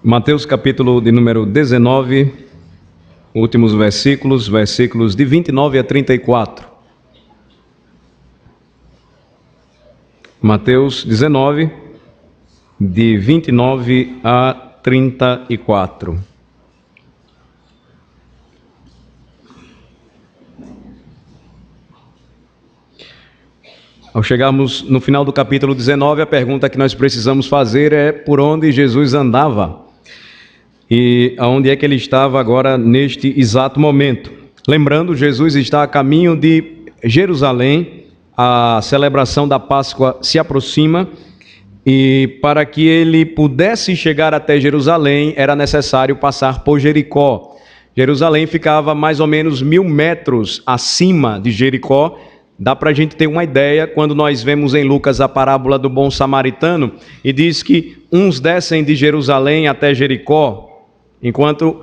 Mateus capítulo de número 19, últimos versículos de 29 a 34. Mateus 19, de 29 a 34. Ao chegarmos no final do capítulo 19, a pergunta que nós precisamos fazer é por onde Jesus andava e aonde é que ele estava agora neste exato momento. Lembrando, Jesus está a caminho de Jerusalém, a celebração da Páscoa se aproxima e para que ele pudesse chegar até Jerusalém era necessário passar por Jericó. Jerusalém ficava mais ou menos 1.000 metros acima de Jericó. Dá para a gente ter uma ideia quando nós vemos em Lucas a parábola do bom samaritano e diz que uns descem de Jerusalém até Jericó, enquanto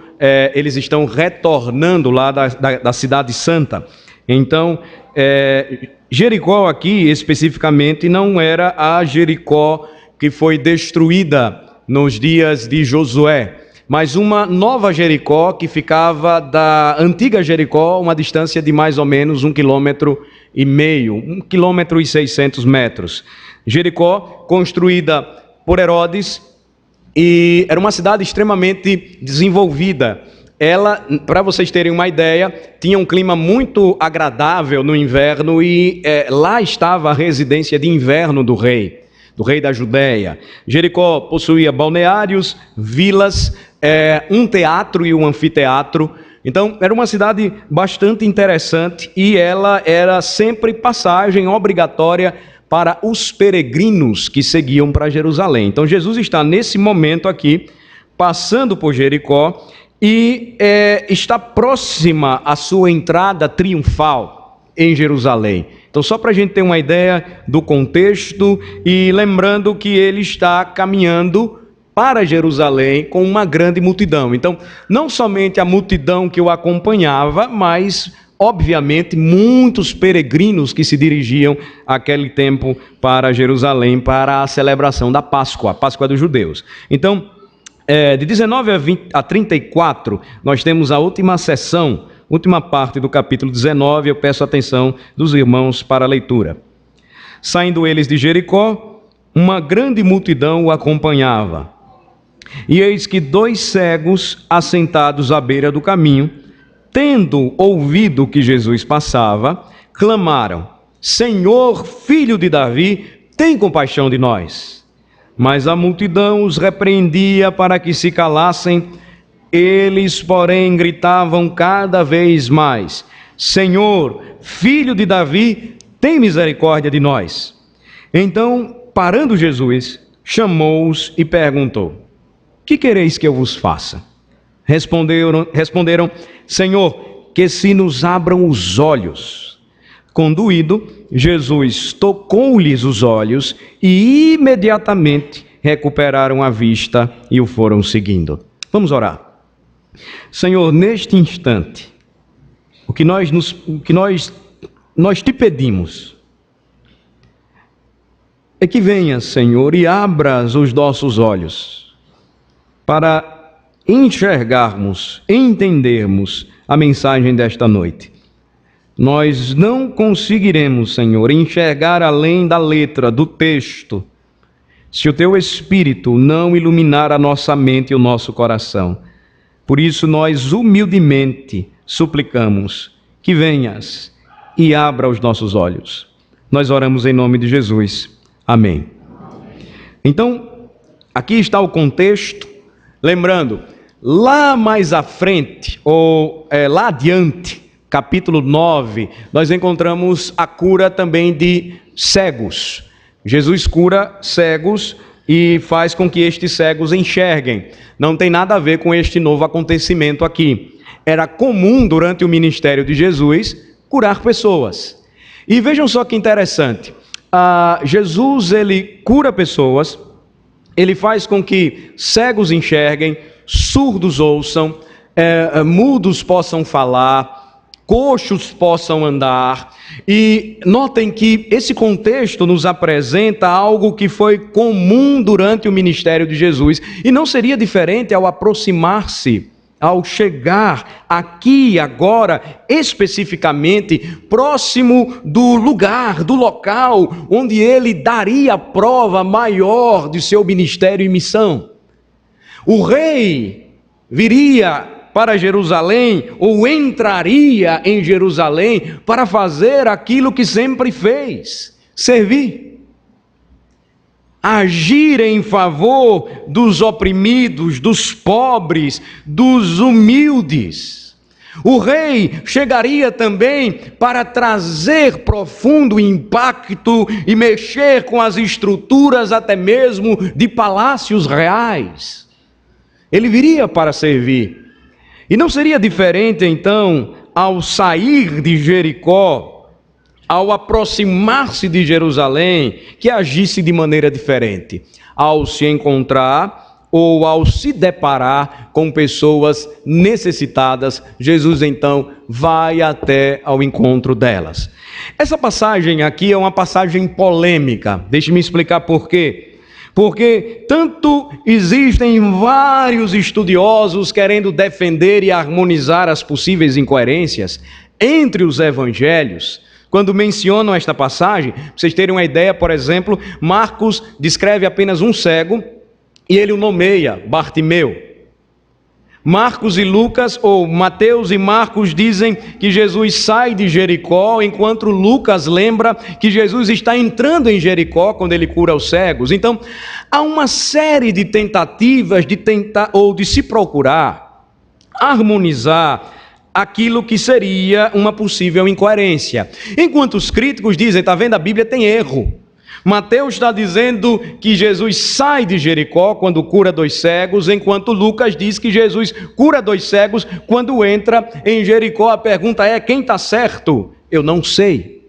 eles estão retornando lá da cidade santa. Então, Jericó aqui especificamente não era a Jericó que foi destruída nos dias de Josué, mas uma nova Jericó que ficava da antiga Jericó, uma distância de mais ou menos 1,5 km, 1,6 km. Jericó, construída por Herodes, e era uma cidade extremamente desenvolvida. Ela, para vocês terem uma ideia, tinha um clima muito agradável no inverno e lá estava a residência de inverno do rei da Judéia. Jericó possuía balneários, vilas, um teatro e um anfiteatro. Então, era uma cidade bastante interessante e ela era sempre passagem obrigatória para os peregrinos que seguiam para Jerusalém. Então, Jesus está nesse momento aqui, passando por Jericó e está próxima à sua entrada triunfal em Jerusalém. Então, só para a gente ter uma ideia do contexto e lembrando que ele está caminhando para Jerusalém com uma grande multidão. Então, não somente a multidão que o acompanhava, mas, obviamente, muitos peregrinos que se dirigiam àquele tempo para Jerusalém para a celebração da Páscoa, a Páscoa dos judeus. Então, de 19 a 34, nós temos a última sessão, última parte do capítulo 19, eu peço a atenção dos irmãos para a leitura. Saindo eles de Jericó, uma grande multidão o acompanhava. E eis que 2 cegos, assentados à beira do caminho, tendo ouvido que Jesus passava, clamaram: Senhor, filho de Davi, tem compaixão de nós. Mas a multidão os repreendia para que se calassem. Eles, porém, gritavam cada vez mais: Senhor, filho de Davi, tem misericórdia de nós. Então, parando Jesus, chamou-os e perguntou: que quereis que eu vos faça? Responderam: Senhor, que se nos abram os olhos. Conduído, Jesus tocou-lhes os olhos e imediatamente recuperaram a vista e o foram seguindo. Vamos orar. Senhor, neste instante, o que nós te pedimos é que venhas, Senhor, e abras os nossos olhos para enxergarmos, entendermos a mensagem desta noite. Nós não conseguiremos, Senhor, enxergar além da letra, do texto, se o Teu Espírito não iluminar a nossa mente e o nosso coração. Por isso nós humildemente suplicamos que venhas e abra os nossos olhos. Nós oramos em nome de Jesus. Amém. Então, aqui está o contexto. Lembrando, lá mais à frente, ou lá adiante, capítulo 9, nós encontramos a cura também de cegos. Jesus cura cegos e faz com que estes cegos enxerguem. Não tem nada a ver com este novo acontecimento aqui. Era comum durante o ministério de Jesus curar pessoas. E vejam só que interessante. Jesus, ele cura pessoas, ele faz com que cegos enxerguem, surdos ouçam, mudos possam falar, coxos possam andar. E notem que esse contexto nos apresenta algo que foi comum durante o ministério de Jesus. E não seria diferente ao aproximar-se, ao chegar aqui agora, especificamente próximo do lugar, do local, onde ele daria a prova maior de seu ministério e missão. O rei viria para Jerusalém, ou entraria em Jerusalém para fazer aquilo que sempre fez: servir, agir em favor dos oprimidos, dos pobres, dos humildes. O rei chegaria também para trazer profundo impacto e mexer com as estruturas até mesmo de palácios reais. Ele viria para servir. E não seria diferente, então, ao sair de Jericó, ao aproximar-se de Jerusalém, que agisse de maneira diferente, ao se encontrar ou ao se deparar com pessoas necessitadas. Jesus, então, vai até ao encontro delas. Essa passagem aqui é uma passagem polêmica. Deixe-me explicar por quê. Porque tanto existem vários estudiosos querendo defender e harmonizar as possíveis incoerências entre os evangelhos. Quando mencionam esta passagem, para vocês terem uma ideia, por exemplo, Marcos descreve apenas um cego e ele o nomeia Bartimeu. Marcos e Lucas, ou Mateus e Marcos, dizem que Jesus sai de Jericó, enquanto Lucas lembra que Jesus está entrando em Jericó quando ele cura os cegos. Então, há uma série de tentativas de tentar ou de se procurar harmonizar aquilo que seria uma possível incoerência. Enquanto os críticos dizem, está vendo, a Bíblia tem erro. Mateus está dizendo que Jesus sai de Jericó quando cura 2 cegos, enquanto Lucas diz que Jesus cura 2 cegos quando entra em Jericó. A pergunta é: quem está certo? Eu não sei.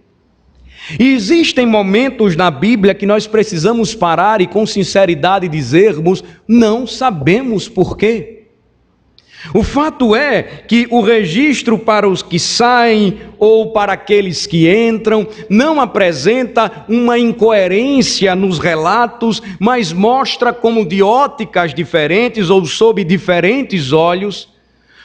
E existem momentos na Bíblia que nós precisamos parar e com sinceridade dizermos: não sabemos por quê. O fato é que o registro para os que saem ou para aqueles que entram não apresenta uma incoerência nos relatos, mas mostra como de óticas diferentes ou sob diferentes olhos,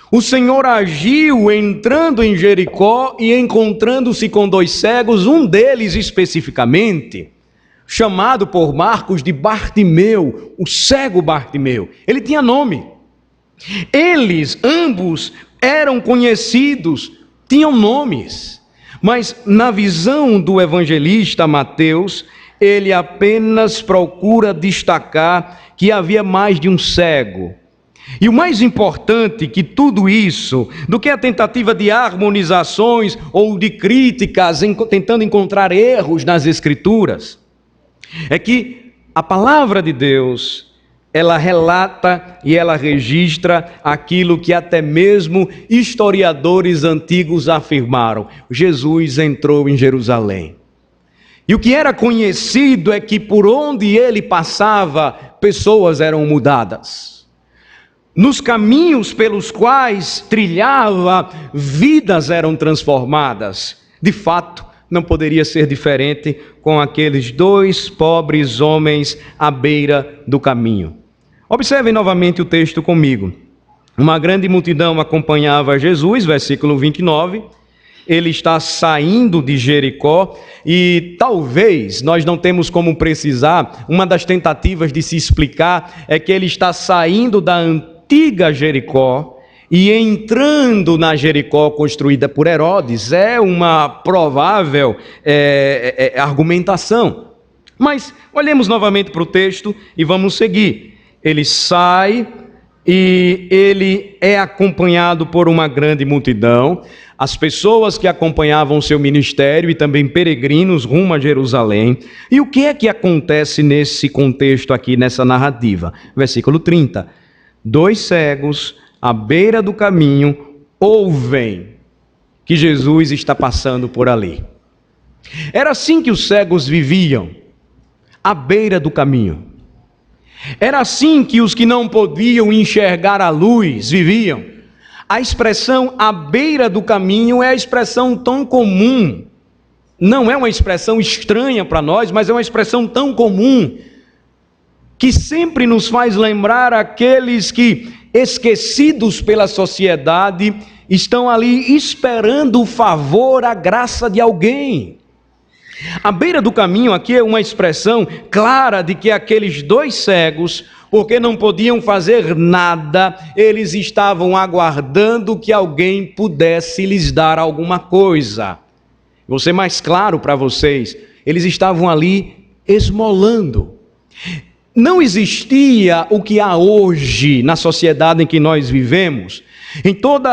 o Senhor agiu entrando em Jericó e encontrando-se com 2 cegos, um deles especificamente, chamado por Marcos de Bartimeu, o cego Bartimeu. Ele tinha nome. Eles, ambos, eram conhecidos, tinham nomes, mas na visão do evangelista Mateus, ele apenas procura destacar que havia mais de um cego. E o mais importante que tudo isso, do que a tentativa de harmonizações ou de críticas, tentando encontrar erros nas Escrituras, é que a palavra de Deus, ela relata e ela registra aquilo que até mesmo historiadores antigos afirmaram: Jesus entrou em Jerusalém. E o que era conhecido é que por onde ele passava, pessoas eram mudadas. Nos caminhos pelos quais trilhava, vidas eram transformadas. De fato, não poderia ser diferente com aqueles 2 pobres homens à beira do caminho. Observem novamente o texto comigo. Uma grande multidão acompanhava Jesus, versículo 29. Ele está saindo de Jericó e talvez nós não temos como precisar. Uma das tentativas de se explicar é que ele está saindo da antiga Jericó e entrando na Jericó construída por Herodes. É uma provável argumentação. Mas olhemos novamente para o texto e vamos seguir. Ele sai e ele é acompanhado por uma grande multidão. As pessoas que acompanhavam o seu ministério e também peregrinos rumo a Jerusalém. E o que é que acontece nesse contexto aqui, nessa narrativa? Versículo 30. 2 cegos à beira do caminho ouvem que Jesus está passando por ali. Era assim que os cegos viviam, à beira do caminho. Era assim que os que não podiam enxergar a luz viviam. A expressão à beira do caminho é a expressão tão comum não é uma expressão estranha para nós, mas é uma expressão tão comum, que sempre nos faz lembrar aqueles que, esquecidos pela sociedade, estão ali esperando o favor, a graça de alguém. À beira do caminho aqui é uma expressão clara de que aqueles dois cegos, porque não podiam fazer nada, eles estavam aguardando que alguém pudesse lhes dar alguma coisa. Vou ser mais claro para vocês, eles estavam ali esmolando. Não existia o que há hoje na sociedade em que nós vivemos, em todo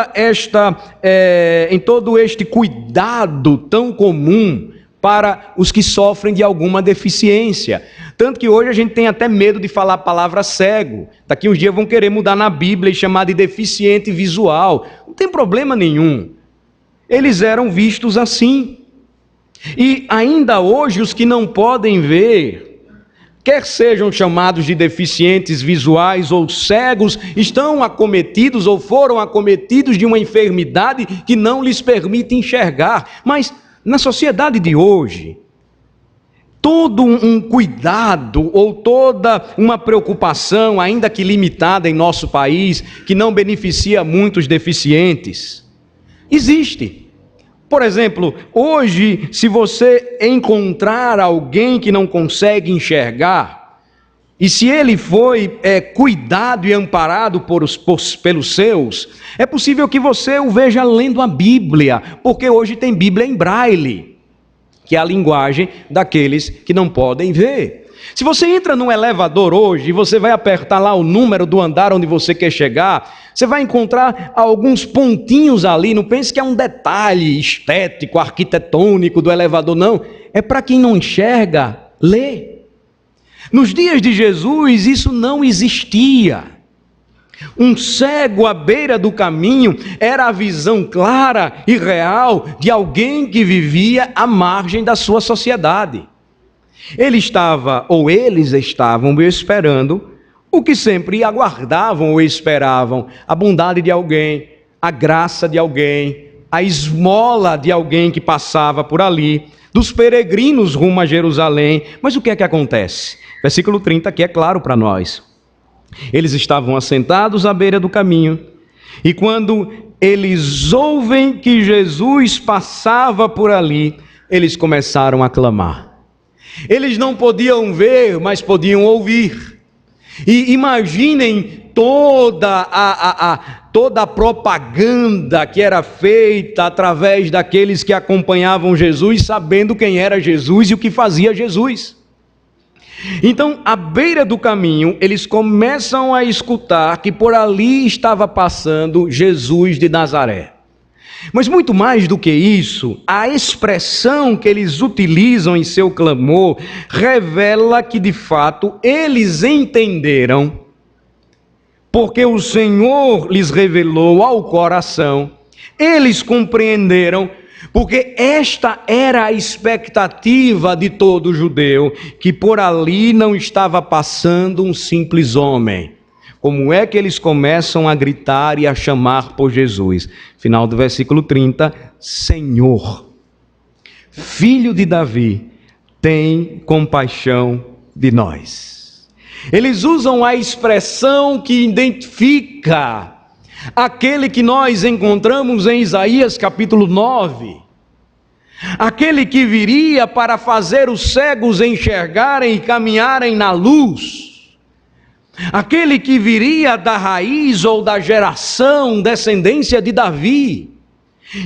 este cuidado tão comum para os que sofrem de alguma deficiência. Tanto que hoje a gente tem até medo de falar a palavra cego. Daqui uns dias vão querer mudar na Bíblia e chamar de deficiente visual. Não tem problema nenhum. Eles eram vistos assim. E ainda hoje os que não podem ver, quer sejam chamados de deficientes visuais ou cegos, estão acometidos ou foram acometidos de uma enfermidade que não lhes permite enxergar. Mas na sociedade de hoje, todo um cuidado ou toda uma preocupação, ainda que limitada em nosso país, que não beneficia muitos deficientes, existe. Por exemplo, hoje, se você encontrar alguém que não consegue enxergar, e se ele foi cuidado e amparado pelos seus, é possível que você o veja lendo a Bíblia, porque hoje tem Bíblia em braille, que é a linguagem daqueles que não podem ver. Se você entra num elevador hoje e você vai apertar lá o número do andar onde você quer chegar, você vai encontrar alguns pontinhos ali. Não pense que é um detalhe estético, arquitetônico do elevador, não. É para quem não enxerga, ler. Nos dias de Jesus isso não existia. Um cego à beira do caminho era a visão clara e real de alguém que vivia à margem da sua sociedade. Ele estava, ou eles estavam esperando o que sempre aguardavam ou esperavam: a bondade de alguém, a graça de alguém, a esmola de alguém que passava por ali, dos peregrinos rumo a Jerusalém. Mas o que é que acontece? Versículo 30 aqui é claro para nós. Eles estavam assentados à beira do caminho, e quando eles ouvem que Jesus passava por ali, eles começaram a clamar. Eles não podiam ver, mas podiam ouvir. E imaginem toda a propaganda que era feita através daqueles que acompanhavam Jesus, sabendo quem era Jesus e o que fazia Jesus. Então, à beira do caminho, eles começam a escutar que por ali estava passando Jesus de Nazaré. Mas muito mais do que isso, a expressão que eles utilizam em seu clamor revela que de fato eles entenderam, porque o Senhor lhes revelou ao coração, eles compreenderam, porque esta era a expectativa de todo judeu, que por ali não estava passando um simples homem. Como é que eles começam a gritar e a chamar por Jesus? Final do versículo 30, Senhor, Filho de Davi, tem compaixão de nós. Eles usam a expressão que identifica aquele que nós encontramos em Isaías capítulo 9. Aquele que viria para fazer os cegos enxergarem e caminharem na luz. Aquele que viria da raiz ou da geração, descendência de Davi.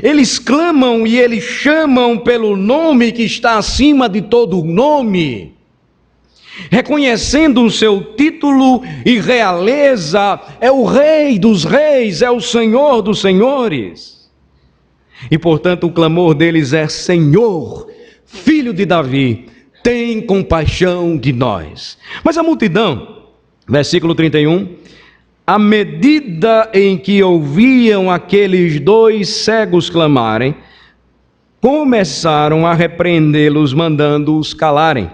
Eles clamam e eles chamam pelo nome que está acima de todo nome, reconhecendo o seu título e realeza. É o Rei dos Reis, é o Senhor dos Senhores. E portanto o clamor deles é: Senhor, Filho de Davi, tem compaixão de nós. Mas a multidão, versículo 31, à medida em que ouviam aqueles dois cegos clamarem, começaram a repreendê-los, mandando-os calarem.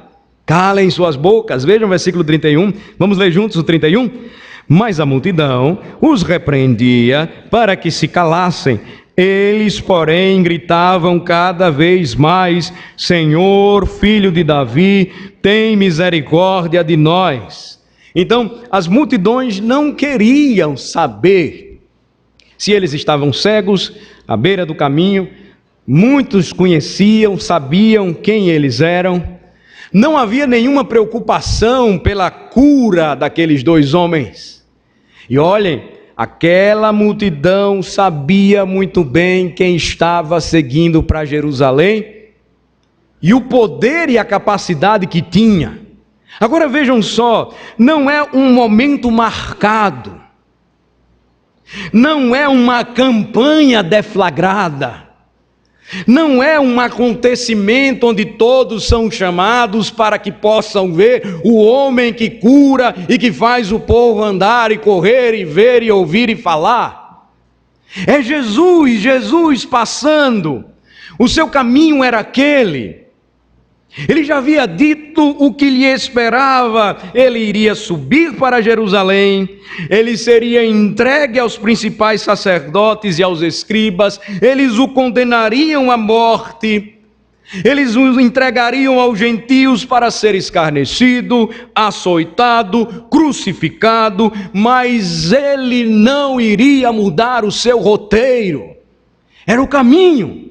Calem suas bocas. Vejam o versículo 31, vamos ler juntos o 31? Mas a multidão os repreendia para que se calassem. Eles, porém, gritavam cada vez mais: Senhor, filho de Davi, tem misericórdia de nós. Então, as multidões não queriam saber se eles estavam cegos, à beira do caminho. Muitos conheciam, sabiam quem eles eram. Não havia nenhuma preocupação pela cura daqueles dois homens. E olhem, aquela multidão sabia muito bem quem estava seguindo para Jerusalém e o poder e a capacidade que tinha. Agora vejam só, não é um momento marcado, não é uma campanha deflagrada, não é um acontecimento onde todos são chamados para que possam ver o homem que cura e que faz o povo andar e correr e ver e ouvir e falar. É Jesus passando. O seu caminho era aquele. Ele já havia dito o que lhe esperava. Ele iria subir para Jerusalém, ele seria entregue aos principais sacerdotes e aos escribas, eles o condenariam à morte, eles o entregariam aos gentios para ser escarnecido, açoitado, crucificado, mas ele não iria mudar o seu roteiro. Era o caminho.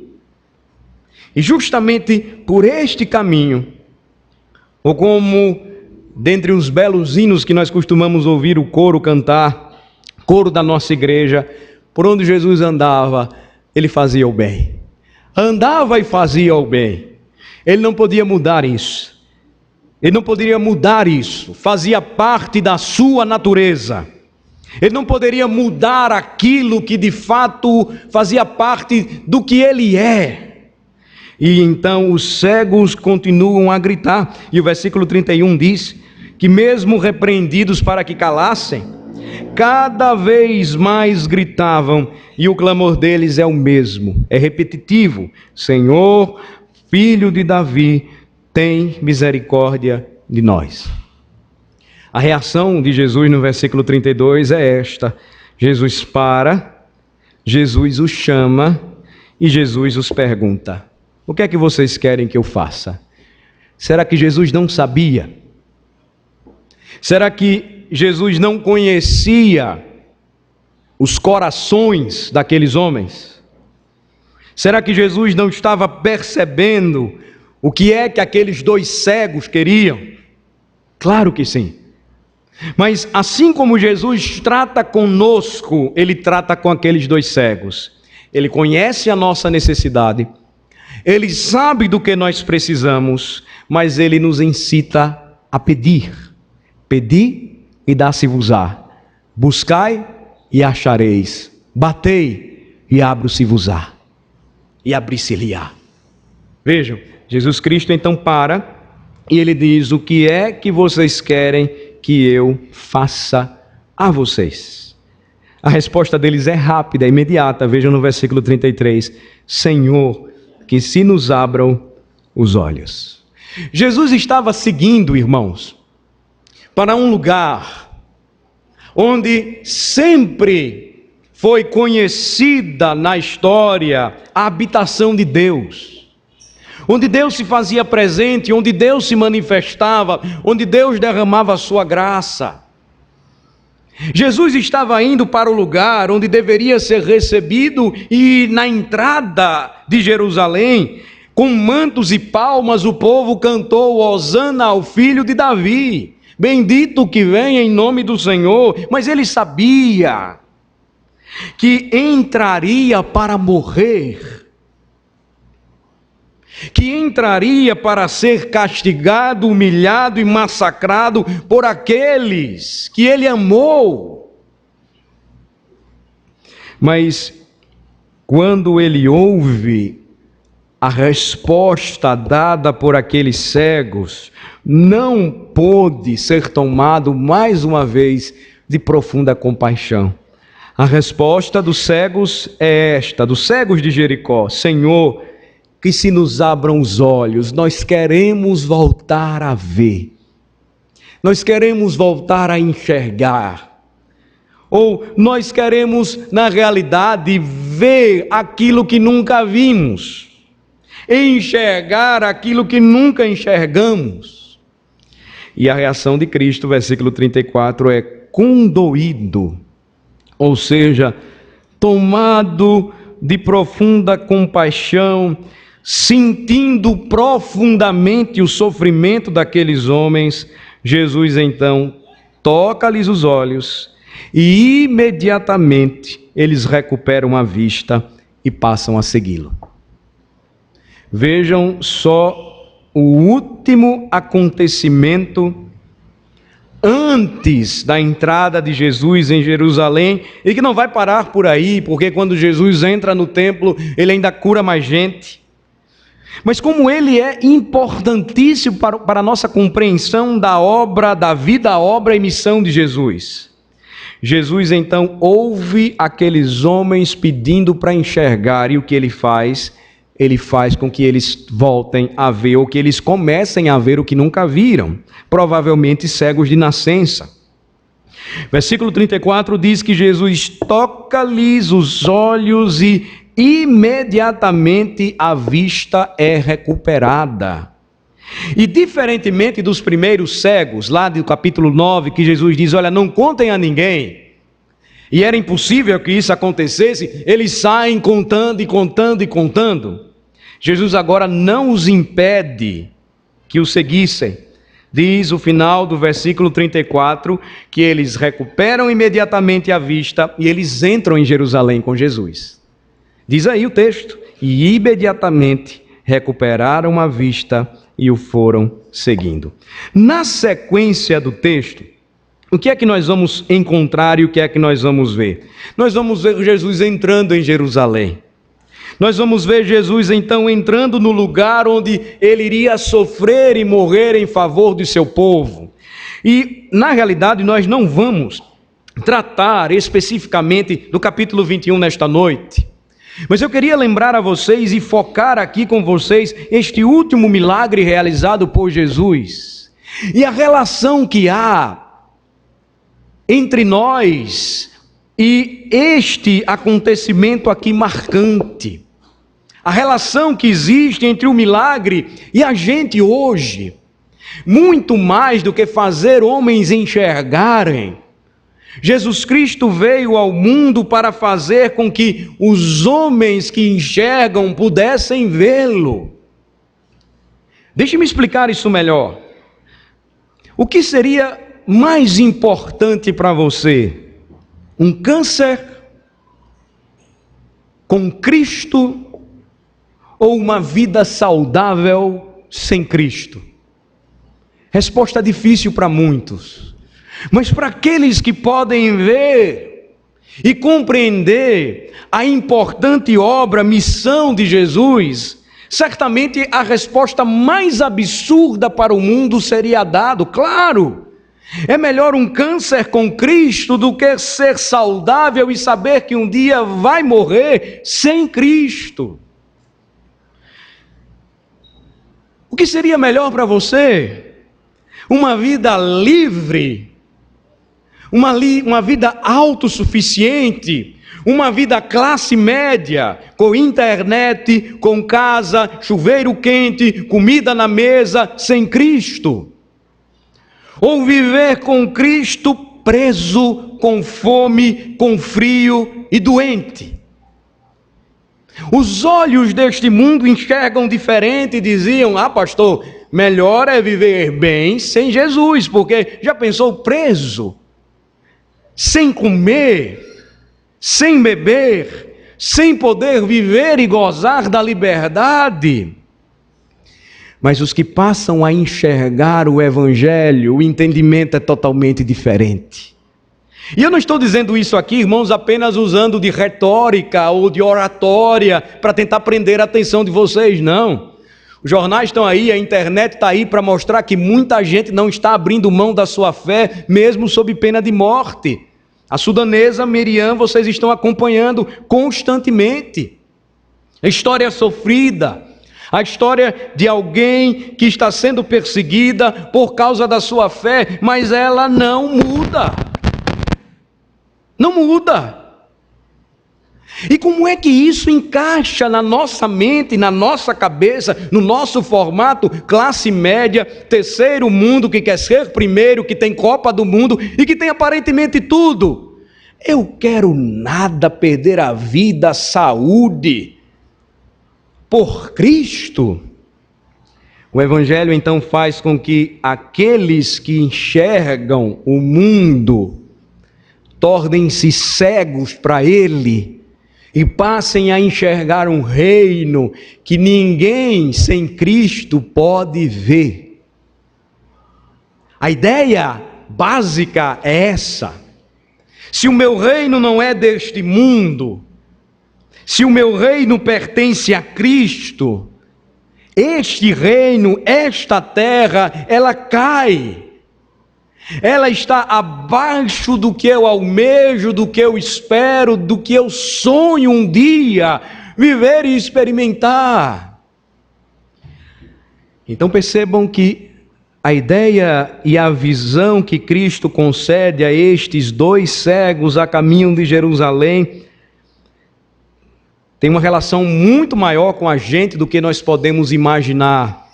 E justamente por este caminho, ou como dentre os belos hinos que nós costumamos ouvir o coro cantar, coro da nossa igreja, por onde Jesus andava, ele fazia o bem. Andava e fazia o bem. Ele não podia mudar isso. Ele não poderia mudar isso. Fazia parte da sua natureza. Ele não poderia mudar aquilo que de fato fazia parte do que ele é. E então os cegos continuam a gritar. E o versículo 31 diz que mesmo repreendidos para que calassem, cada vez mais gritavam, e o clamor deles é o mesmo, é repetitivo: Senhor, filho de Davi, tem misericórdia de nós. A reação de Jesus no versículo 32 é esta: Jesus para, Jesus os chama e Jesus os pergunta: o que é que vocês querem que eu faça? Será que Jesus não sabia? Será que Jesus não conhecia os corações daqueles homens? Será que Jesus não estava percebendo o que é que aqueles dois cegos queriam? Claro que sim. Mas assim como Jesus trata conosco, ele trata com aqueles dois cegos. Ele conhece a nossa necessidade, ele sabe do que nós precisamos, mas ele nos incita a pedir. Pedi e dá-se-vos-á. Buscai e achareis. Batei e abro-se-vos-á. E abri-se-lhe-á. Vejam, Jesus Cristo então para e ele diz: o que é que vocês querem que eu faça a vocês? A resposta deles é rápida, é imediata. Vejam no versículo 33. Senhor, que se nos abram os olhos. Jesus estava seguindo, irmãos, para um lugar onde sempre foi conhecida na história a habitação de Deus, onde Deus se fazia presente, onde Deus se manifestava, onde Deus derramava a sua graça. Jesus estava indo para o lugar onde deveria ser recebido, e na entrada de Jerusalém, com mantos e palmas, o povo cantou: Hosana ao filho de Davi, bendito que vem em nome do Senhor. Mas ele sabia que entraria para morrer, que entraria para ser castigado, humilhado e massacrado por aqueles que ele amou. Mas quando ele ouve a resposta dada por aqueles cegos, não pôde ser tomado mais uma vez de profunda compaixão. A resposta dos cegos é esta, dos cegos de Jericó: Senhor, que se nos abram os olhos, nós queremos voltar a ver, nós queremos voltar a enxergar. Ou nós queremos, na realidade, ver aquilo que nunca vimos, enxergar aquilo que nunca enxergamos. E a reação de Cristo, versículo 34, é condoído, ou seja, tomado de profunda compaixão, sentindo profundamente o sofrimento daqueles homens, Jesus então toca-lhes os olhos e imediatamente eles recuperam a vista e passam a segui-lo. Vejam só o último acontecimento antes da entrada de Jesus em Jerusalém, e que não vai parar por aí, porque quando Jesus entra no templo, ele ainda cura mais gente. Mas como ele é importantíssimo para a nossa compreensão da obra, da vida, obra e missão de Jesus. Jesus então ouve aqueles homens pedindo para enxergar, e o que ele faz? Ele faz com que eles voltem a ver, ou que eles comecem a ver o que nunca viram, provavelmente cegos de nascença. Versículo 34 diz que Jesus toca-lhes os olhos e imediatamente a vista é recuperada. E diferentemente dos primeiros cegos, lá do capítulo 9, que Jesus diz, olha, não contem a ninguém, e era impossível que isso acontecesse, eles saem contando e contando e contando. Jesus agora não os impede que o seguissem. Diz o final do versículo 34, que eles recuperam imediatamente a vista e eles entram em Jerusalém com Jesus. Diz aí o texto, e imediatamente recuperaram a vista e o foram seguindo. Na sequência do texto, o que é que nós vamos encontrar e o que é que nós vamos ver? Nós vamos ver Jesus entrando em Jerusalém. Nós vamos ver Jesus então entrando no lugar onde ele iria sofrer e morrer em favor do seu povo. E na realidade nós não vamos tratar especificamente do capítulo 21 nesta noite. Mas eu queria lembrar a vocês e focar aqui com vocês este último milagre realizado por Jesus. E a relação que há entre nós e este acontecimento aqui marcante. A relação que existe entre o milagre e a gente hoje. Muito mais do que fazer homens enxergarem. Jesus Cristo veio ao mundo para fazer com que os homens que enxergam pudessem vê-lo. Deixe-me explicar isso melhor. O que seria mais importante para você? Um câncer com Cristo ou uma vida saudável sem Cristo? Resposta difícil para muitos. Mas para aqueles que podem ver e compreender a importante obra, missão de Jesus, certamente a resposta mais absurda para o mundo seria dado. Claro, é melhor um câncer com Cristo do que ser saudável e saber que um dia vai morrer sem Cristo. O que seria melhor para você? Uma vida livre, uma vida autossuficiente, uma vida classe média, com internet, com casa, chuveiro quente, comida na mesa, sem Cristo. Ou viver com Cristo preso, com fome, com frio e doente. Os olhos deste mundo enxergam diferente e diziam, pastor, melhor é viver bem sem Jesus, porque já pensou preso, sem comer, sem beber, sem poder viver e gozar da liberdade. Mas os que passam a enxergar o Evangelho, o entendimento é totalmente diferente. E eu não estou dizendo isso aqui, irmãos, apenas usando de retórica ou de oratória para tentar prender a atenção de vocês, não. Os jornais estão aí, a internet está aí para mostrar que muita gente não está abrindo mão da sua fé, mesmo sob pena de morte. A sudanesa Miriam, vocês estão acompanhando constantemente. A história sofrida, a história de alguém que está sendo perseguida por causa da sua fé, mas ela não muda. Não muda. E como é que isso encaixa na nossa mente, na nossa cabeça, no nosso formato classe média, terceiro mundo, que quer ser primeiro, que tem Copa do Mundo e que tem aparentemente tudo? Eu quero nada perder a vida, a saúde, por Cristo. O Evangelho então faz com que aqueles que enxergam o mundo tornem-se cegos para ele e passem a enxergar um reino que ninguém sem Cristo pode ver. A ideia básica é essa. Se o meu reino não é deste mundo, se o meu reino pertence a Cristo, este reino, esta terra, ela cai. Ela está abaixo do que eu almejo, do que eu espero, do que eu sonho um dia viver e experimentar. Então percebam que a ideia e a visão que Cristo concede a estes dois cegos a caminho de Jerusalém tem uma relação muito maior com a gente do que nós podemos imaginar.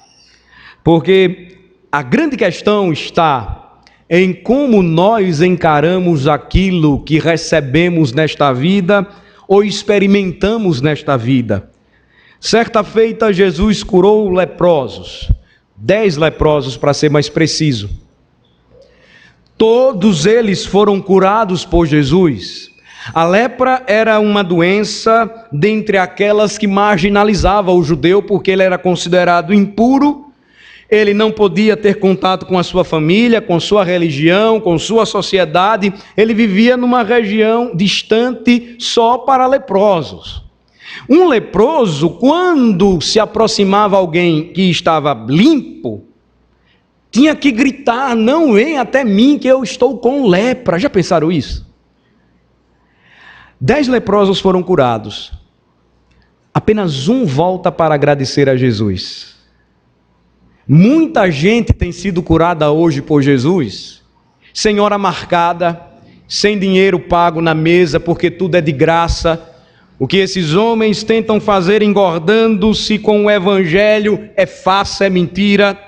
Porque a grande questão está em como nós encaramos aquilo que recebemos nesta vida ou experimentamos nesta vida. Certa feita, Jesus curou leprosos, 10 leprosos para ser mais preciso. Todos eles foram curados por Jesus. A lepra era uma doença dentre aquelas que marginalizava o judeu, porque ele era considerado impuro. Ele não podia ter contato com a sua família, com sua religião, com sua sociedade. Ele vivia numa região distante só para leprosos. Um leproso, quando se aproximava alguém que estava limpo, tinha que gritar: não venha até mim que eu estou com lepra. Já pensaram isso? 10 leprosos foram curados. Apenas um volta para agradecer a Jesus. Muita gente tem sido curada hoje por Jesus, sem hora marcada, sem dinheiro pago na mesa, porque tudo é de graça. O que esses homens tentam fazer engordando-se com o Evangelho é farsa, é mentira.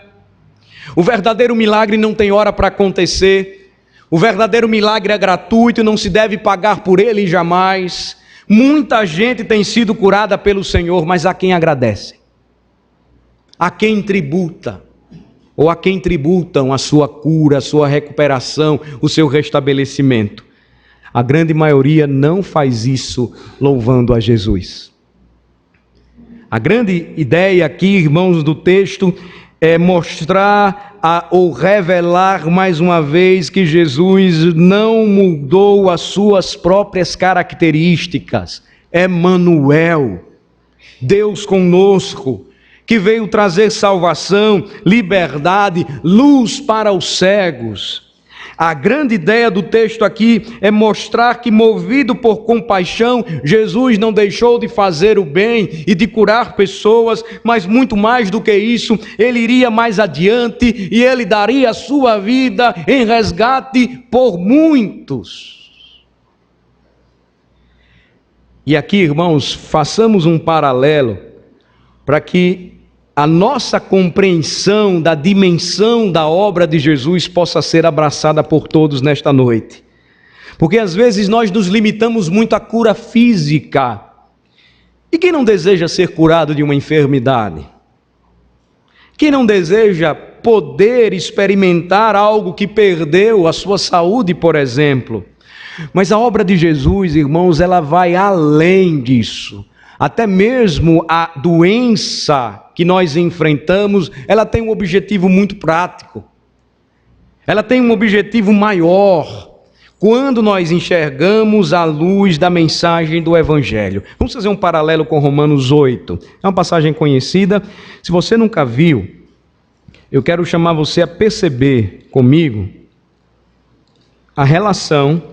O verdadeiro milagre não tem hora para acontecer. O verdadeiro milagre é gratuito e não se deve pagar por ele jamais. Muita gente tem sido curada pelo Senhor, mas a quem agradece? A quem tributa, ou a quem tributam a sua cura, a sua recuperação, o seu restabelecimento. A grande maioria não faz isso louvando a Jesus. A grande ideia aqui, irmãos, do texto é mostrar ou revelar mais uma vez que Jesus não mudou as suas próprias características. Emmanuel, Deus conosco, que veio trazer salvação, liberdade, luz para os cegos. A grande ideia do texto aqui é mostrar que, movido por compaixão, Jesus não deixou de fazer o bem e de curar pessoas, mas muito mais do que isso, ele iria mais adiante e ele daria a sua vida em resgate por muitos. E aqui, irmãos, façamos um paralelo para que a nossa compreensão da dimensão da obra de Jesus possa ser abraçada por todos nesta noite. Porque às vezes nós nos limitamos muito à cura física. E quem não deseja ser curado de uma enfermidade? Quem não deseja poder experimentar algo que perdeu, a sua saúde, por exemplo? Mas a obra de Jesus, irmãos, ela vai além disso. Até mesmo a doença que nós enfrentamos, ela tem um objetivo muito prático. Ela tem um objetivo maior, quando nós enxergamos a luz da mensagem do Evangelho. Vamos fazer um paralelo com Romanos 8. É uma passagem conhecida. Se você nunca viu, eu quero chamar você a perceber comigo a relação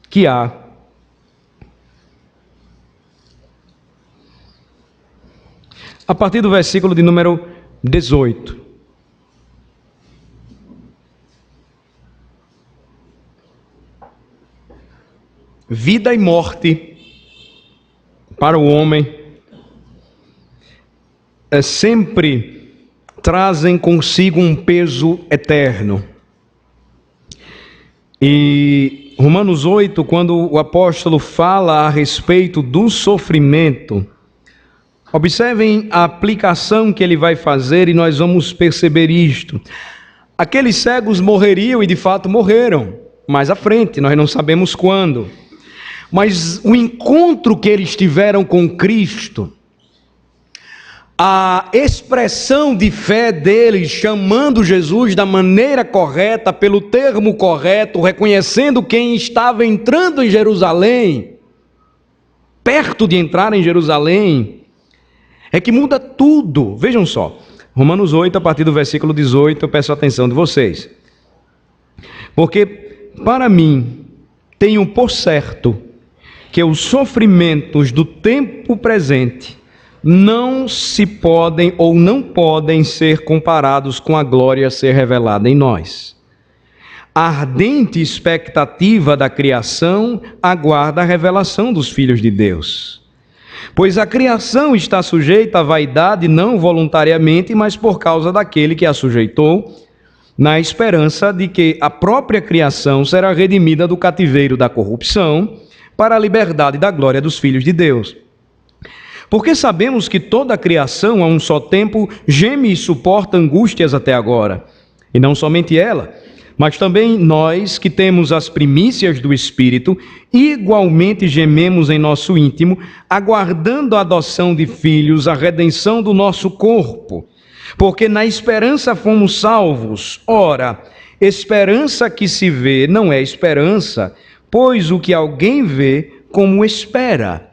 que há a partir do versículo de número 18. vida e morte para o homem sempre trazem consigo um peso eterno. E Romanos 8, quando o apóstolo fala a respeito do sofrimento, observem a aplicação que ele vai fazer e nós vamos perceber isto. Aqueles cegos morreriam e de fato morreram, mais à frente, nós não sabemos quando. Mas o encontro que eles tiveram com Cristo, a expressão de fé deles, chamando Jesus da maneira correta, pelo termo correto, reconhecendo quem estava entrando em Jerusalém, perto de entrar em Jerusalém, é que muda tudo. Vejam só, Romanos 8, a partir do versículo 18, eu peço a atenção de vocês. Porque, para mim, tenho por certo que os sofrimentos do tempo presente não se podem ou não podem ser comparados com a glória a ser revelada em nós. A ardente expectativa da criação aguarda a revelação dos filhos de Deus. Pois a criação está sujeita à vaidade não voluntariamente, mas por causa daquele que a sujeitou, na esperança de que a própria criação será redimida do cativeiro da corrupção para a liberdade da glória dos filhos de Deus. Porque sabemos que toda a criação, a um só tempo, geme e suporta angústias até agora. E não somente ela, mas também nós que temos as primícias do Espírito, igualmente gememos em nosso íntimo, aguardando a adoção de filhos, a redenção do nosso corpo. Porque na esperança fomos salvos. Ora, esperança que se vê não é esperança, pois o que alguém vê, como espera.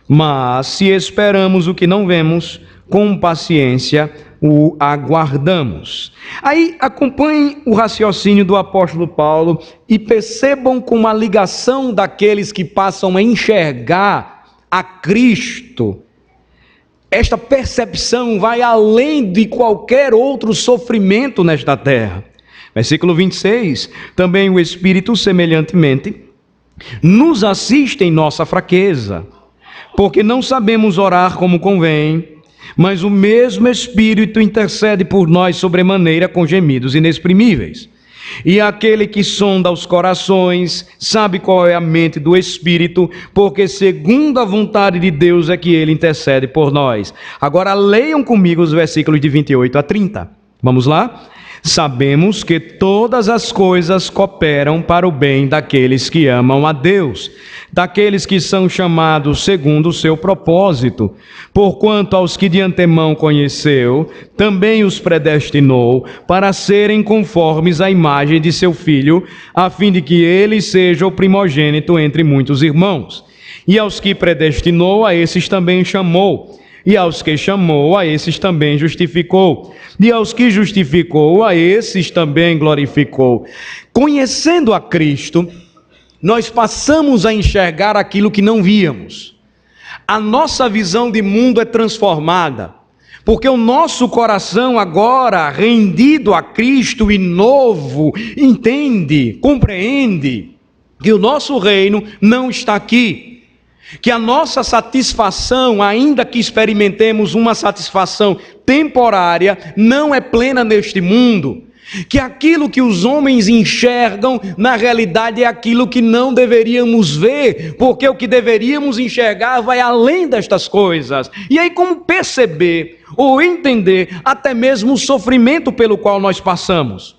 Mas se esperamos o que não vemos, com paciência o aguardamos. Aí acompanhem o raciocínio do apóstolo Paulo e percebam como a ligação daqueles que passam a enxergar a Cristo. Esta percepção vai além de qualquer outro sofrimento nesta terra. Versículo 26, também o Espírito semelhantemente nos assiste em nossa fraqueza, porque não sabemos orar como convém, mas o mesmo Espírito intercede por nós sobremaneira com gemidos inexprimíveis. E aquele que sonda os corações sabe qual é a mente do Espírito, porque segundo a vontade de Deus é que ele intercede por nós. Agora leiam comigo os versículos de 28 a 30. Vamos lá? Sabemos que todas as coisas cooperam para o bem daqueles que amam a Deus, daqueles que são chamados segundo o seu propósito. Porquanto aos que de antemão conheceu, também os predestinou para serem conformes à imagem de seu Filho, a fim de que ele seja o primogênito entre muitos irmãos. E aos que predestinou, a esses também chamou. E aos que chamou, a esses também justificou. E aos que justificou, a esses também glorificou. Conhecendo a Cristo, nós passamos a enxergar aquilo que não víamos. A nossa visão de mundo é transformada, porque o nosso coração agora, rendido a Cristo e novo, entende, compreende que o nosso reino não está aqui. Que a nossa satisfação, ainda que experimentemos uma satisfação temporária, não é plena neste mundo. Que aquilo que os homens enxergam, na realidade é aquilo que não deveríamos ver, porque o que deveríamos enxergar vai além destas coisas. E aí como perceber ou entender até mesmo o sofrimento pelo qual nós passamos?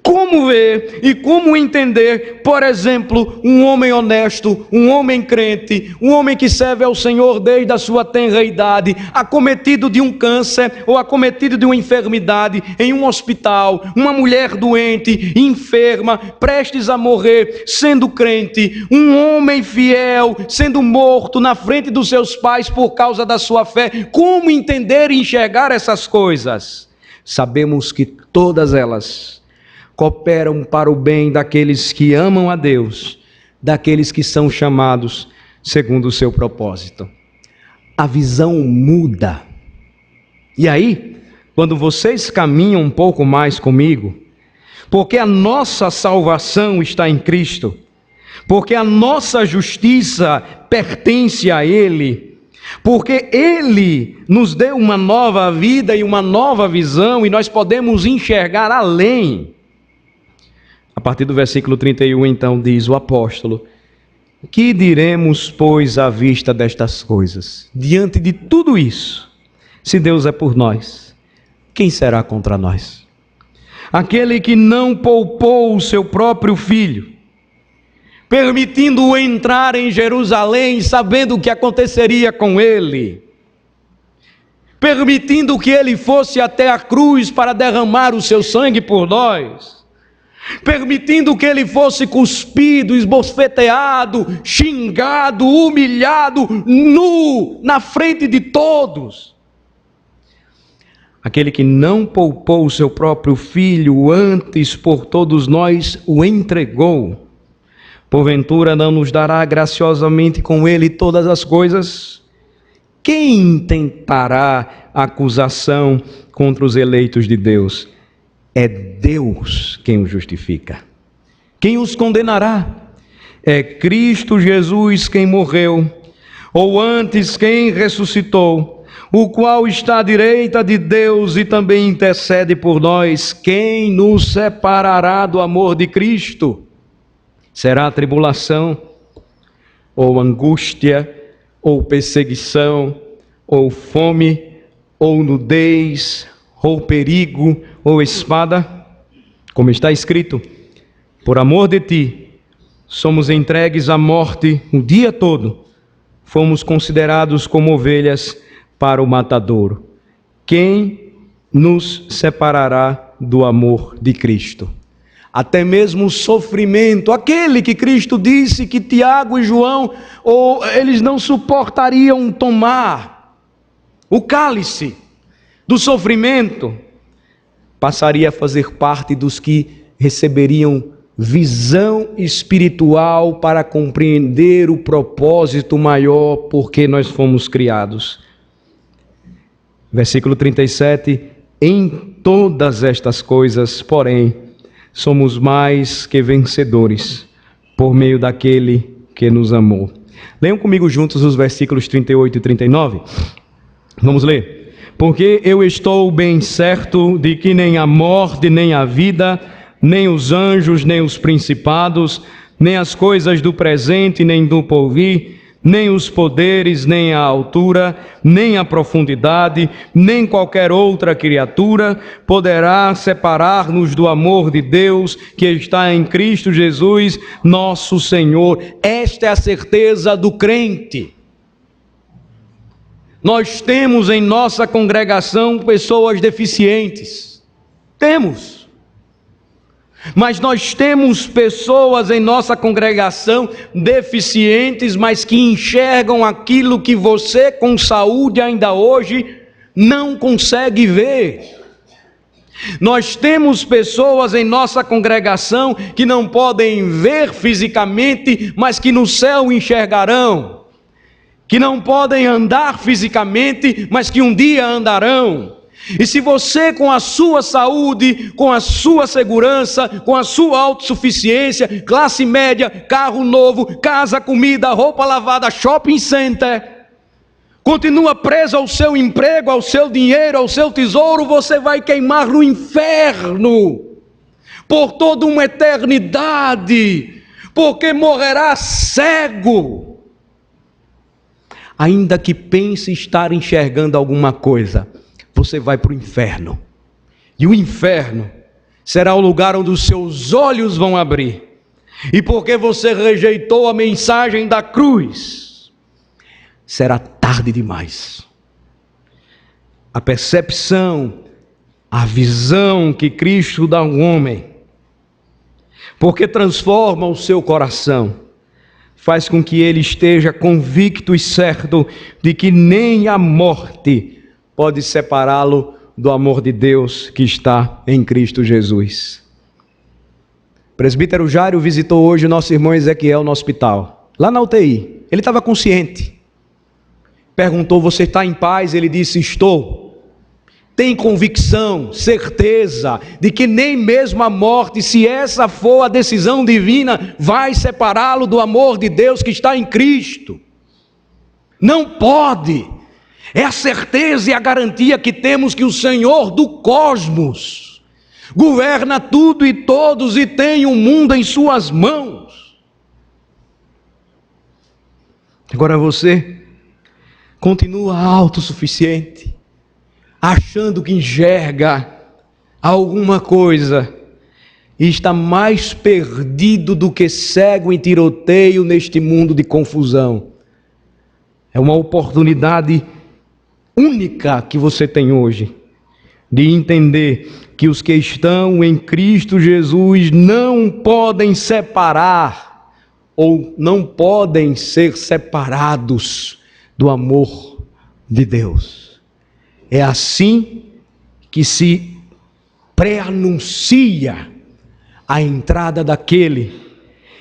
Como ver e como entender, por exemplo, um homem honesto, um homem crente, um homem que serve ao Senhor desde a sua tenra idade, acometido de um câncer ou acometido de uma enfermidade em um hospital, uma mulher doente, enferma, prestes a morrer, sendo crente, um homem fiel, sendo morto na frente dos seus pais por causa da sua fé. Como entender e enxergar essas coisas? Sabemos que todas elas cooperam para o bem daqueles que amam a Deus, daqueles que são chamados segundo o seu propósito. A visão muda. E aí, quando vocês caminham um pouco mais comigo, porque a nossa salvação está em Cristo, porque a nossa justiça pertence a Ele, porque Ele nos deu uma nova vida e uma nova visão, e nós podemos enxergar além. A partir do versículo 31, então, diz o apóstolo: que diremos, pois, à vista destas coisas? Diante de tudo isso, se Deus é por nós, quem será contra nós? Aquele que não poupou o seu próprio filho, permitindo-o entrar em Jerusalém, sabendo o que aconteceria com ele, permitindo que ele fosse até a cruz para derramar o seu sangue por nós, permitindo que ele fosse cuspido, esbofeteado, xingado, humilhado, nu, na frente de todos. Aquele que não poupou o seu próprio filho, antes por todos nós o entregou, porventura não nos dará graciosamente com ele todas as coisas? Quem intentará acusação contra os eleitos de Deus? É Deus quem os justifica. Quem os condenará? É Cristo Jesus quem morreu, ou antes quem ressuscitou, o qual está à direita de Deus e também intercede por nós. Quem nos separará do amor de Cristo? Será tribulação, ou angústia, ou perseguição, ou fome, ou nudez, ou perigo, ou espada? Como está escrito: por amor de ti, somos entregues à morte o dia todo, fomos considerados como ovelhas para o matadouro. Quem nos separará do amor de Cristo? Até mesmo o sofrimento, aquele que Cristo disse que Tiago e João, eles não suportariam tomar, o cálice do sofrimento, passaria a fazer parte dos que receberiam visão espiritual para compreender o propósito maior por que nós fomos criados. Versículo 37, em todas estas coisas, porém, somos mais que vencedores, por meio daquele que nos amou. Leiam comigo juntos os versículos 38 e 39. Vamos ler. Porque eu estou bem certo de que nem a morte, nem a vida, nem os anjos, nem os principados, nem as coisas do presente, nem do porvir, nem os poderes, nem a altura, nem a profundidade, nem qualquer outra criatura poderá separar-nos do amor de Deus que está em Cristo Jesus, nosso Senhor. Esta é a certeza do crente. Nós temos em nossa congregação pessoas deficientes. Temos. Mas nós temos pessoas em nossa congregação deficientes, mas que enxergam aquilo que você com saúde ainda hoje não consegue ver. Nós temos pessoas em nossa congregação que não podem ver fisicamente, mas que no céu enxergarão. Que não podem andar fisicamente, mas que um dia andarão. E se você, com a sua saúde, com a sua segurança, com a sua autossuficiência, classe média, carro novo, casa, comida, roupa lavada, shopping center, continua preso ao seu emprego, ao seu dinheiro, ao seu tesouro, você vai queimar no inferno por toda uma eternidade, porque morrerá cego. Ainda que pense estar enxergando alguma coisa, você vai para o inferno. E o inferno será o lugar onde os seus olhos vão abrir. E porque você rejeitou a mensagem da cruz, será tarde demais. A percepção, a visão que Cristo dá ao homem, porque transforma o seu coração, faz com que ele esteja convicto e certo de que nem a morte pode separá-lo do amor de Deus que está em Cristo Jesus. O presbítero Jário visitou hoje o nosso irmão Ezequiel no hospital, lá na UTI. Ele estava consciente. Perguntou: você está em paz? Ele disse: estou. tem convicção, certeza de que nem mesmo a morte, se essa for a decisão divina, vai separá-lo do amor de Deus que está em Cristo. Não pode. É a certeza e a garantia que temos que o Senhor do cosmos governa tudo e todos e tem o mundo em suas mãos. Agora você continua autossuficiente, achando que enxerga alguma coisa e está mais perdido do que cego em tiroteio neste mundo de confusão. É uma oportunidade única que você tem hoje de entender que os que estão em Cristo Jesus não podem separar ou não podem ser separados do amor de Deus. É assim que se pré-anuncia a entrada daquele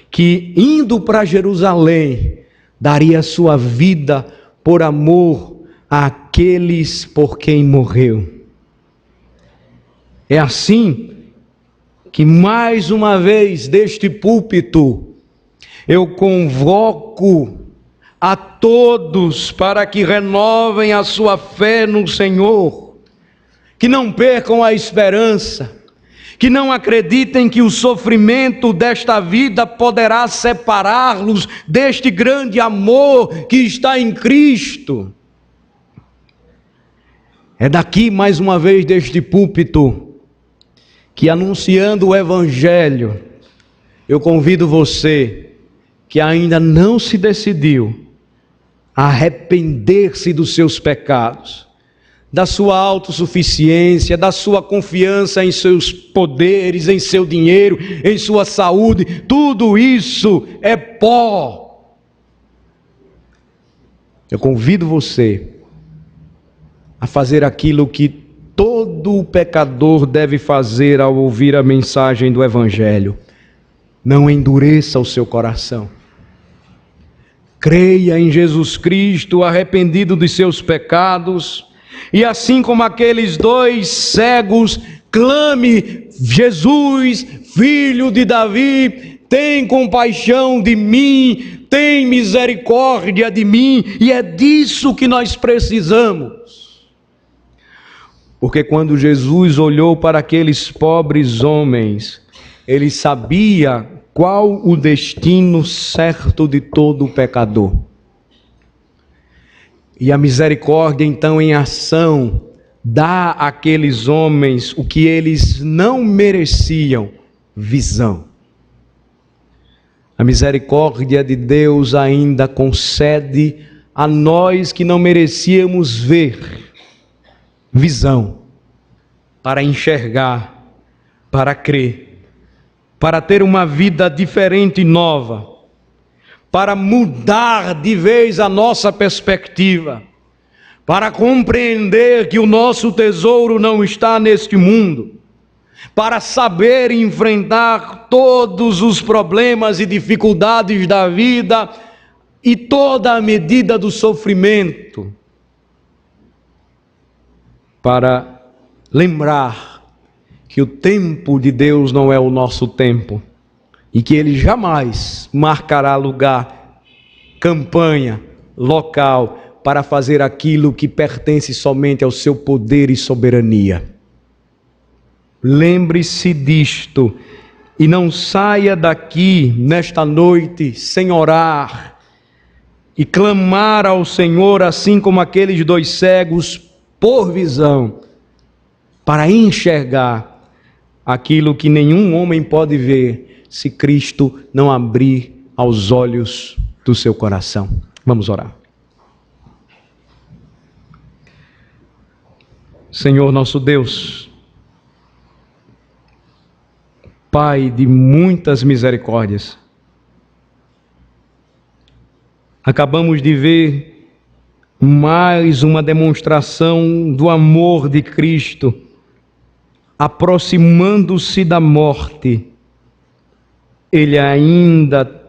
que, indo para Jerusalém, daria sua vida por amor àqueles por quem morreu. É assim que, mais uma vez, deste púlpito, eu convoco a todos para que renovem a sua fé no Senhor, que não percam a esperança, que não acreditem que o sofrimento desta vida poderá separá-los deste grande amor que está em Cristo. É daqui, mais uma vez, deste púlpito, que anunciando o Evangelho, eu convido você que ainda não se decidiu a arrepender-se dos seus pecados, da sua autossuficiência, da sua confiança em seus poderes, em seu dinheiro, em sua saúde. Tudo isso é pó. Eu convido você a fazer aquilo que todo pecador deve fazer ao ouvir a mensagem do Evangelho. Não endureça o seu coração. Creia em Jesus Cristo, arrependido dos seus pecados, e assim como aqueles dois cegos, clame: Jesus, filho de Davi, tem compaixão de mim, tem misericórdia de mim. E é disso que nós precisamos. Porque quando Jesus olhou para aqueles pobres homens, ele sabia qual o destino certo de todo pecador. E a misericórdia, então, em ação, dá àqueles homens o que eles não mereciam: visão. A misericórdia de Deus ainda concede a nós que não merecíamos ver visão, para enxergar, para crer, para ter uma vida diferente e nova, para mudar de vez a nossa perspectiva, para compreender que o nosso tesouro não está neste mundo, para saber enfrentar todos os problemas e dificuldades da vida e toda a medida do sofrimento, para lembrar que o tempo de Deus não é o nosso tempo e que Ele jamais marcará lugar, campanha, local para fazer aquilo que pertence somente ao seu poder e soberania. Lembre-se disto e não saia daqui nesta noite sem orar e clamar ao Senhor, assim como aqueles dois cegos, por visão, para enxergar aquilo que nenhum homem pode ver se Cristo não abrir aos olhos do seu coração. Vamos orar. Senhor nosso Deus, Pai de muitas misericórdias, acabamos de ver mais uma demonstração do amor de Cristo, aproximando-se da morte. Ele ainda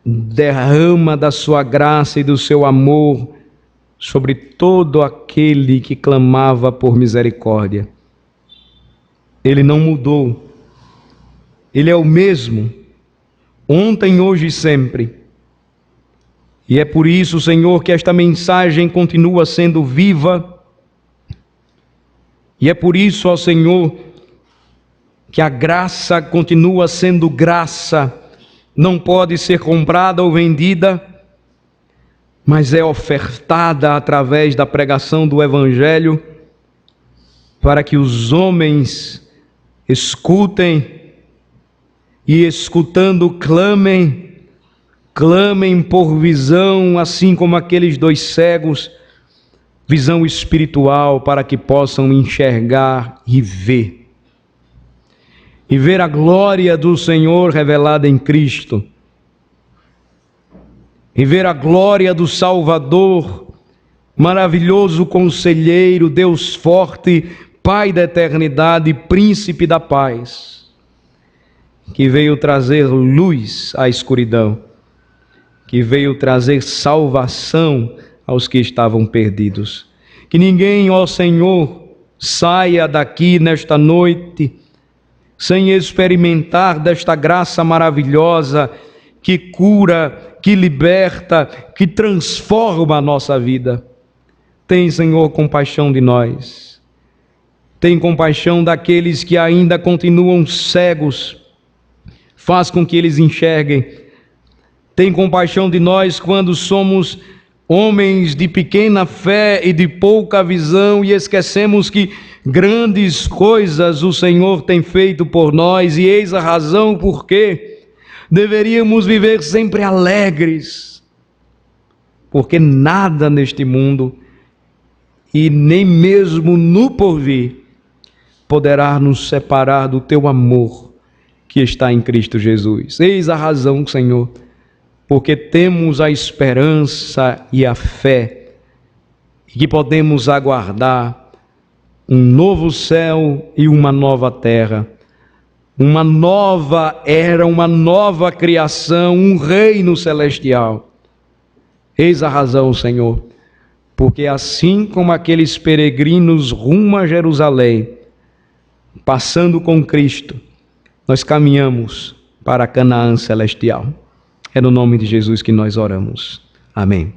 derrama da sua graça e do seu amor sobre todo aquele que clamava por misericórdia. Ele não mudou. Ele é o mesmo, ontem, hoje e sempre. E é por isso, Senhor, que esta mensagem continua sendo viva. E é por isso, ó Senhor, que a graça continua sendo graça. Não pode ser comprada ou vendida, mas é ofertada através da pregação do Evangelho, para que os homens escutem e, escutando, clamem por visão, assim como aqueles dois cegos, visão espiritual, para que possam enxergar e ver a glória do Senhor revelada em Cristo, e ver a glória do Salvador, maravilhoso Conselheiro, Deus forte, Pai da eternidade, Príncipe da paz, que veio trazer luz à escuridão, que veio trazer salvação aos que estavam perdidos. Que ninguém, ó Senhor, saia daqui nesta noite sem experimentar desta graça maravilhosa que cura, que liberta, que transforma a nossa vida. Tem, Senhor, compaixão de nós. Tem compaixão daqueles que ainda continuam cegos. Faz com que eles enxerguem. Tem compaixão de nós quando somos homens de pequena fé e de pouca visão e esquecemos que grandes coisas o Senhor tem feito por nós, e eis a razão por que deveríamos viver sempre alegres, porque nada neste mundo e nem mesmo no porvir poderá nos separar do teu amor que está em Cristo Jesus. Eis a razão, Senhor, porque temos a esperança e a fé, e que podemos aguardar um novo céu e uma nova terra, uma nova era, uma nova criação, um reino celestial. Eis a razão, Senhor, porque assim como aqueles peregrinos rumo a Jerusalém, passando com Cristo, nós caminhamos para Canaã celestial. É no nome de Jesus que nós oramos. Amém.